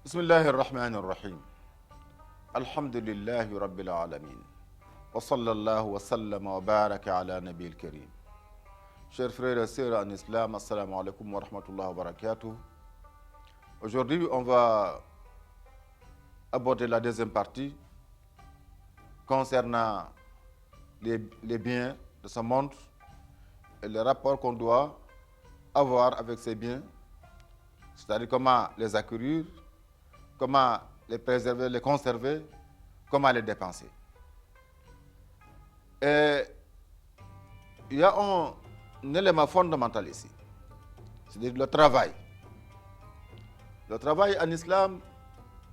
بسم الله الرحمن الرحيم الحمد لله رب العالمين وصلى الله وسلم وبارك على نبي الكريم. Chers frères et sœurs en islam, assalamu alaikum wa rahmatullahi wa barakatuh. Aujourd'hui, on va aborder la deuxième partie concernant les biens de ce monde et le rapport qu'on doit avoir avec ces biens, c'est-à-dire comment les acquérir, comment les préserver, les conserver, comment les dépenser. Et il y a un élément fondamental ici, c'est-à-dire le travail. Le travail en islam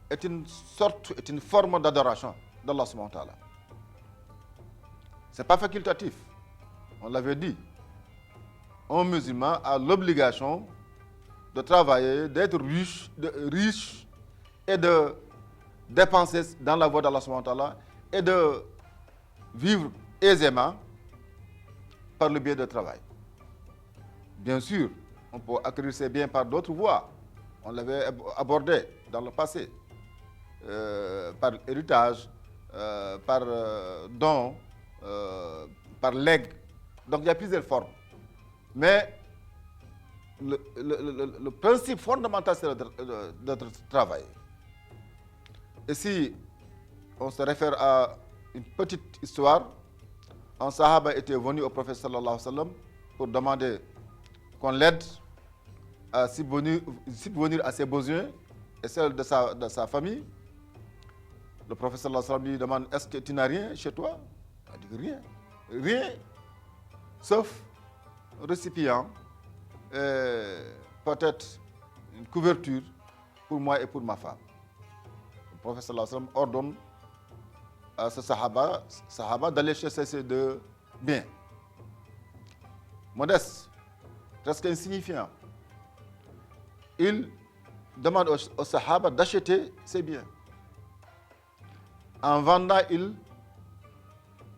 est une forme d'adoration d'Allah subhanahu wa ta'ala. Ce n'est pas facultatif, on l'avait dit. Un musulman a l'obligation de travailler, d'être riche et de dépenser dans la voie d'Allah subhanahu wa ta'ala et de vivre aisément par le biais du travail. Bien sûr, on peut acquérir ses biens par d'autres voies. On l'avait abordé dans le passé, par héritage, par don, par legs. Donc il y a plusieurs formes. Mais le principe fondamental, c'est de travailler. Et si on se réfère à une petite histoire, un sahaba était venu au prophète sallallahu alayhi wa sallam pour demander qu'on l'aide à subvenir à ses besoins et celles de sa famille. Le prophète sallallahu alayhi wa sallam lui demande: est-ce que tu n'as rien chez toi? Il dit: rien, sauf un récipient et peut-être une couverture pour moi et pour ma femme. Le prophète sallallahu alayhi wa sallam ordonne à ce sahaba d'aller chercher ces deux biens. Modeste, presque insignifiant. Il demande au sahaba d'acheter ces biens. En vendant, il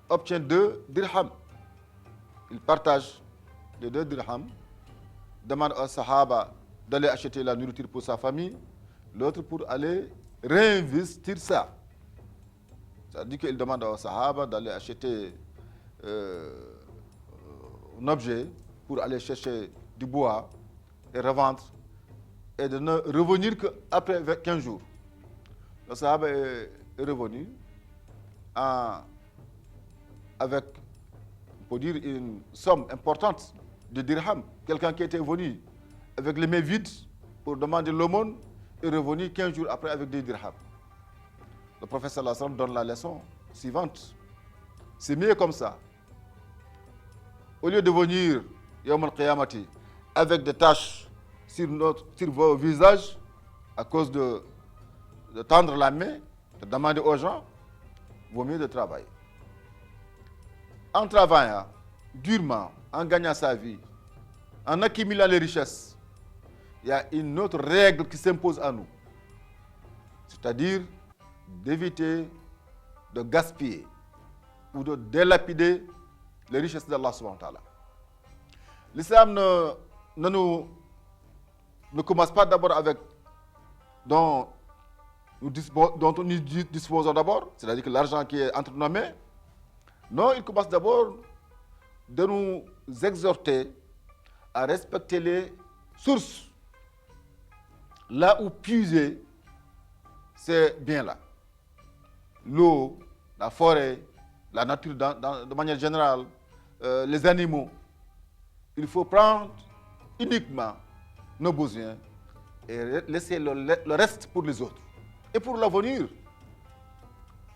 obtient 2 dirhams. Il partage les 2 dirhams, demande au sahaba d'aller acheter la nourriture pour sa famille, l'autre pour aller réinvestir ça. C'est-à-dire qu'il demande au sahaba d'aller acheter un objet pour aller chercher du bois et revendre et de ne revenir qu'après 15 jours. Le sahaba est revenu avec, on peut dire, une somme importante de dirhams. Quelqu'un qui était venu avec les mains vides pour demander l'aumône est revenu 15 jours après avec des dirhams. Le prophète sallallahu alayhi wa sallam donne la leçon suivante: c'est mieux comme ça. Au lieu de venir Yawm al-Qiyamati avec des taches sur vos visages à cause de tendre la main, de demander aux gens, vaut mieux de travailler. En travaillant durement, en gagnant sa vie, en accumulant les richesses, il y a une autre règle qui s'impose à nous. C'est-à-dire d'éviter de gaspiller ou de délapider les richesses d'Allah subhanahu wa ta'ala. L'islam ne commence pas d'abord avec dont nous disposons d'abord, c'est-à-dire que l'argent qui est entre nos mains. Non, il commence d'abord de nous exhorter à respecter les sources, là où puiser ces biens-là. L'eau, la forêt, la nature de manière générale, les animaux. Il faut prendre uniquement nos besoins et laisser le reste pour les autres. Et pour l'avenir.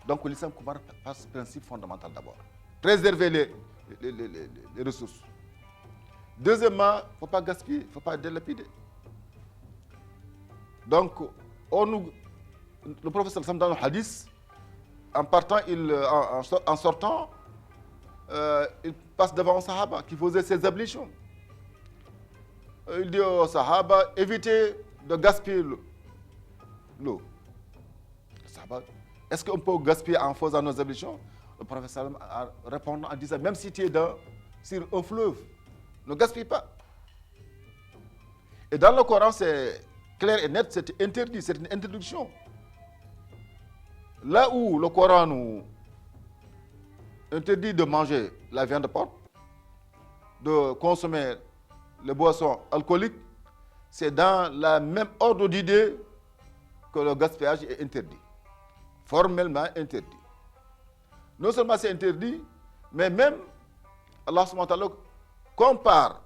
Donc l'islam commence par ce principe fondamental d'abord. Préserver les ressources. Deuxièmement, il ne faut pas gaspiller, il ne faut pas délapider. Donc, le prophète sallallahu dans le hadith, en sortant, il passe devant un sahaba qui faisait ses ablutions. Il dit au sahaba: évitez de gaspiller l'eau. Le sahaba: est-ce qu'on peut gaspiller en faisant nos ablutions? Le prophète sallallahu a répondu en disant: même si tu es sur un fleuve, ne gaspille pas. Et dans le Coran, c'est clair et net, c'est interdit, c'est une interdiction. Là où le Coran nous interdit de manger la viande de porc, de consommer les boissons alcooliques, c'est dans la même ordre d'idée que le gaspillage est interdit, formellement interdit. Non seulement c'est interdit, mais même Allah subhanahu wa ta'ala compare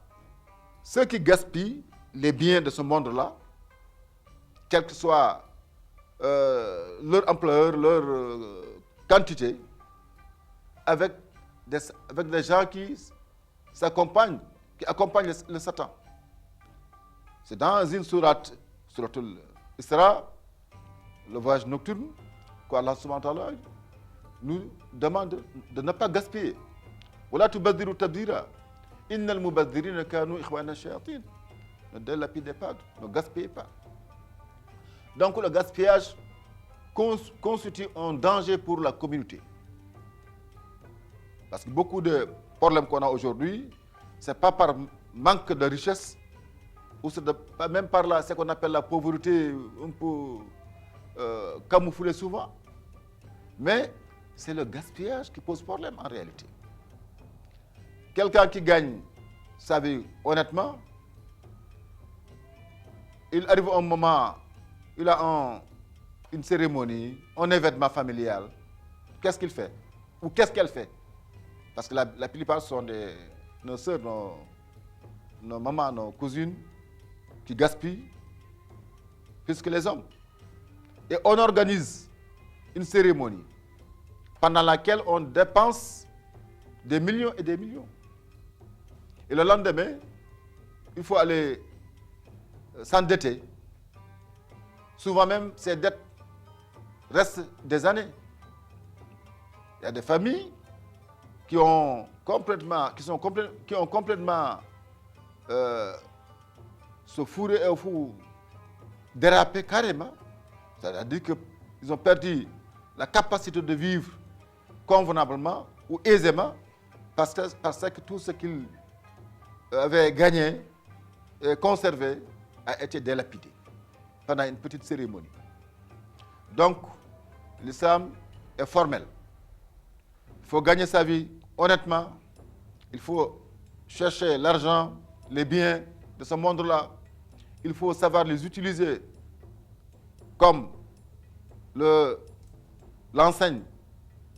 ceux qui gaspillent les biens de ce monde-là, quelle que soit leur ampleur, leur quantité, avec des gens qui accompagnent le Satan. C'est dans une sourate Isra, le voyage nocturne, qu'Allah subhanahu wa ta'ala nous demande de ne pas gaspiller. Wala tubadhiru tabdira. Innal mubadhirina kanu ikhwana shayatin. Ne dilapidez pas, ne gaspillez pas. Donc le gaspillage constitue un danger pour la communauté. Parce que beaucoup de problèmes qu'on a aujourd'hui, ce n'est pas par manque de richesse, ou pas même par ce qu'on appelle la pauvreté un peu camouflée souvent, mais c'est le gaspillage qui pose problème en réalité. Quelqu'un qui gagne sa vie honnêtement, il arrive un moment, il a une cérémonie, un événement familial, qu'est-ce qu'il fait? Ou qu'est-ce qu'elle fait? Parce que la plupart sont nos sœurs, nos mamans, nos cousines qui gaspillent plus que les hommes. Et on organise une cérémonie pendant laquelle on dépense des millions et des millions. Et le lendemain, il faut aller s'endetter. Souvent même, ces dettes restent des années. Il y a des familles qui ont complètement se fourré et dérapé carrément. C'est-à-dire qu'ils ont perdu la capacité de vivre convenablement ou aisément parce que tout ce qu'ils avaient gagné et conservé a été délapidé pendant une petite cérémonie. Donc, l'islam est formel. Il faut gagner sa vie honnêtement. Il faut chercher l'argent, les biens de ce monde-là. Il faut savoir les utiliser comme l'enseigne,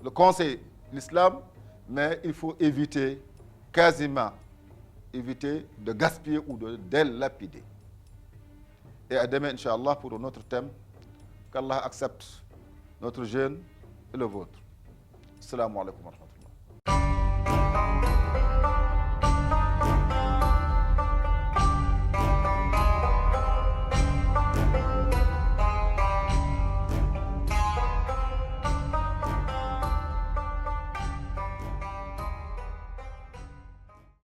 le conseil de l'islam, mais il faut éviter de gaspiller ou de délapider. Et à demain, Inch'Allah, pour notre thème, qu'Allah accepte notre jeûne et le vôtre. Assalamu alaikum wa rahmatullah.